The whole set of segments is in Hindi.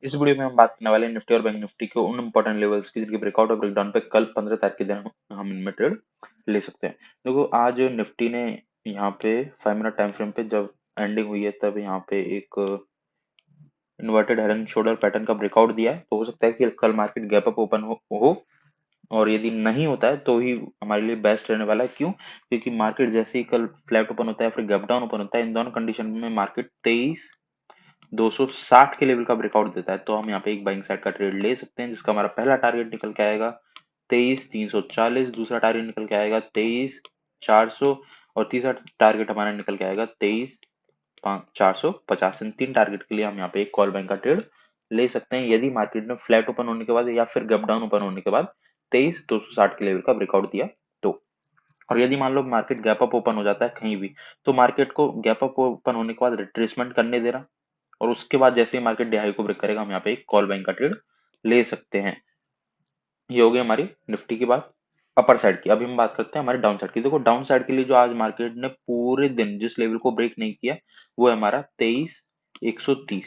इस वीडियो में हम बात करने वाले हैं निफ्टी और बैंक निफ्टी के उन इंपॉर्टेंट लेवल्स की जिनके ब्रेकआउट और ब्रेकडाउन पे कल 15 तारीख के दिन हम इनमें ट्रेड ले सकते हैं। देखो आज निफ्टी ने यहाँ पे 5 मिनट टाइम फ्रेम पे जब एंडिंग हुई है तब यहाँ पे एक inverted head and shoulder pattern का ब्रेकआउट दिया है, तो हो सकता है कि कल मार्केट गैप अप ओपन हो और यदि नहीं होता है तो ही हमारे लिए बेस्ट रहने वाला है। क्यों? क्योंकि मार्केट जैसे ही कल फ्लैट ओपन होता है फिर गैप डाउन ओपन होता है, इन दोनों कंडीशन में मार्केट 23,260 के लेवल का ब्रेकआउट देता है, तो हम यहाँ पे एक बाइंग साइड का ट्रेड ले सकते हैं जिसका हमारा पहला टारगेट निकल के आएगा 23,340, दूसरा टारगेट निकल के आएगा 23,400 और तीसरा टारगेट हमारा निकल के आएगा 23,450। इन तीन टारगेट के लिए हम यहाँ पे एक कॉल बैंक का ट्रेड ले सकते हैं यदि मार्केट में फ्लैट ओपन होने के बाद या फिर गैप डाउन ओपन होने के बाद 23,260 के लेवल का ब्रेकआउट दिया तो। और यदि मान लो मार्केट गैप अप ओपन हो जाता है कहीं भी, तो मार्केट को गैप अप ओपन होने के बाद रिट्रेसमेंट करने देना और उसके बाद जैसे ही मार्केट हाई को ब्रेक करेगा हम यहाँ पे एक कॉल बैंक का ट्रेड ले सकते हैं। ये हो गई हमारी निफ्टी की बात अपर साइड की। अभी हम बात करते हैं हमारे डाउन साइड की। देखो डाउन साइड के लिए जो आज मार्केट ने पूरे दिन जिस लेवल को ब्रेक नहीं किया वो है हमारा 23,130।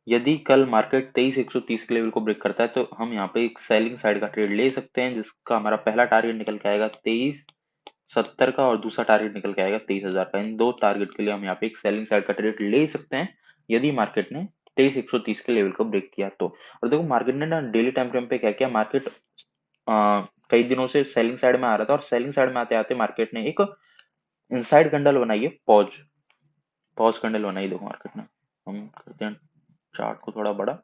यदि कल मार्केट 23,130 के लेवल को ब्रेक करता है तो हम यहाँ पे एक सेलिंग साइड का ट्रेड ले सकते हैं जिसका हमारा पहला टारगेट निकल के आएगा 23,70 का और दूसरा टारगेट निकल के आएगा 23,000 का। इन दो टारगेट के लिए हम यहाँ पे एक सेलिंग साइड का ट्रेड ले सकते हैं यदि मार्केट ने 23,130 के लेवल को ब्रेक किया तो। और देखो मार्केट ने ना डेली टाइम फ्रेम पे क्या किया, मार्केट कई दिनों से सेलिंग साइड में आ रहा था और सेलिंग साइड में आते आते मार्केट ने एक इनसाइड कैंडल बनाई है, पॉज पॉज कैंडल बनाई। देखो मार्केट ने, हम करते हैं चार्ट को थोड़ा बड़ा,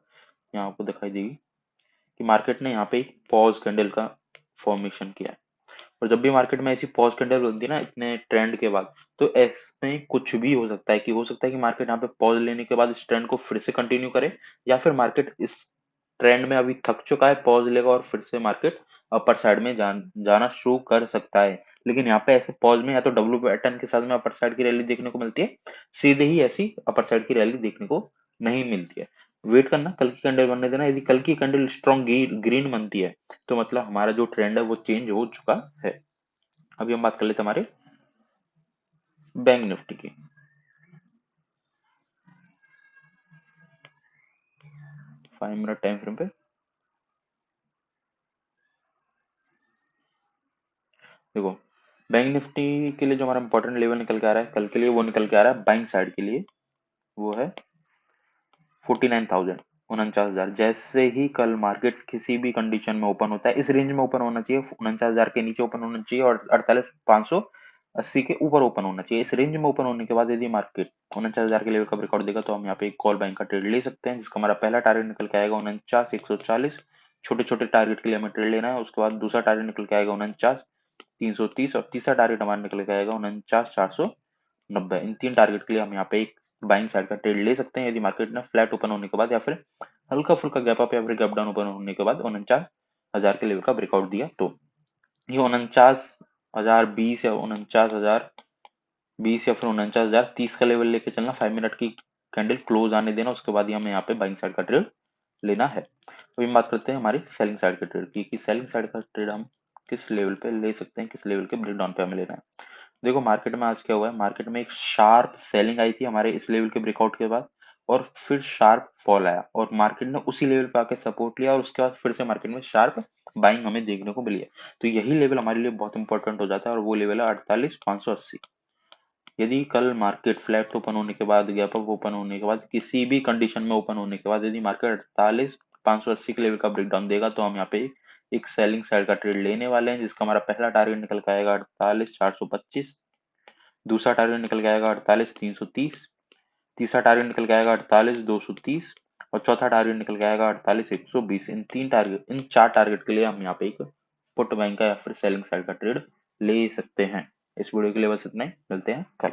यहाँ आपको दिखाई देगी कि मार्केट ने यहाँ पे एक पॉज कैंडल का फॉर्मेशन किया है। और जब भी मार्केट में ऐसी पॉज कैंडल बनती है ना इतने ट्रेंड के बाद, तो इसमें कुछ भी हो सकता है कि मार्केट यहाँ पे पॉज लेने के बाद इस ट्रेंड को फिर से कंटिन्यू करे, या फिर मार्केट इस ट्रेंड में अभी थक चुका है, पॉज लेगा और फिर से मार्केट अपर साइड में जाना शुरू कर सकता है। लेकिन यहाँ पे ऐसे पॉज में या तो डब्ल्यू पैटर्न के साथ में अपर साइड की रैली देखने को मिलती है, सीधे ही ऐसी अपर साइड की रैली देखने को नहीं मिलती है। वेट करना, कल की कैंडल बनने देना। यदि कल की कैंडल स्ट्रॉन्ग ग्रीन बनती है तो मतलब हमारा जो ट्रेंड है वो चेंज हो चुका है। अभी हम बात कर लेते हैं हमारे बैंक निफ्टी की। 5 मिनट टाइम फ्रेम पे देखो, बैंक निफ्टी के लिए जो हमारा इंपॉर्टेंट लेवल निकल के आ रहा है कल के लिए, वो निकल के आ रहा है बाइंग साइड के लिए, वो है 49,000, 49,000। जैसे ही कल मार्केट किसी भी कंडीशन में ओपन होता है इस रेंज में ओपन होना चाहिए, 49,000 के नीचे ओपन होना चाहिए और 48,580 के ऊपर ओपन होना चाहिए। इस रेंज में ओपन होने के बाद यदि मार्केट 49,000 के लेवल का ब्रेकआउट देगा तो हम यहाँ पे एक कॉल बैंक का ट्रेड ले सकते हैं जिसका हमारा पहला टारगेट निकल के आएगा 49,140। छोटे छोटे टारगेट के लिए हमें ट्रेड लेना है। उसके बाद दूसरा टारगेट निकल के आएगा 49,330 और तीसरा टारगेट हमारा निकल के आएगा 49,490। इन तीन टारगेट के लिए हम यहाँ पे एक बाइंग साइड का ट्रेड ले सकते हैं यदि मार्केट ने फ्लैट ओपन होने के बाद या फिर हल्का फुल्का गैप अप या फिर गैप डाउन ओपन होने के बाद 49,000 के लेवल का ब्रेकआउट दिया तो। ये 49,020 या 49,020 या फिर 49,030 का लेवल लेके चलना, 5 मिनट की कैंडल क्लोज आने देना, उसके बाद ही हमें यहाँ पे बाइंग साइड का ट्रेड लेना है। अभी हम बात करते हैं हमारी सेलिंग साइड के ट्रेड की, कि सेलिंग साइड का ट्रेड हम किस लेवल पे ले सकते हैं, किस लेवल के ब्रेकडाउन पे हमें लेना है। देखो मार्केट में आज क्या हुआ है, मार्केट में एक शार्प सेलिंग आई थी हमारे इस लेवल के ब्रेकआउट के बाद और फिर शार्प फॉल आया और मार्केट ने उसी लेवल पे आके सपोर्ट लिया और उसके बाद फिर से मार्केट में शार्प बाइंग हमें देखने को मिली है। तो यही लेवल हमारे लिए बहुत इंपॉर्टेंट हो जाता है और वो लेवल है 48,580। यदि कल मार्केट फ्लैट ओपन होने के बाद, गैप अप ओपन होने के बाद, किसी भी कंडीशन में ओपन होने के बाद यदि मार्केट 48,580 के लेवल का ब्रेकडाउन देगा तो हम यहाँ पे एक सेलिंग साइड का ट्रेड लेने वाले हैं जिसका हमारा पहला टारगेट निकल के आएगा 48,425, दूसरा टारगेट निकल के आएगा 48,330, तीसरा टारगेट निकल के आएगा 48,230 और चौथा टारगेट निकल के आएगा 48,120। इन चार टारगेट के लिए हम यहाँ पे एक पुट बैंक का या फिर सेलिंग साइड का ट्रेड ले सकते हैं। इस वीडियो के लिए बस इतना ही, मिलते हैं कल।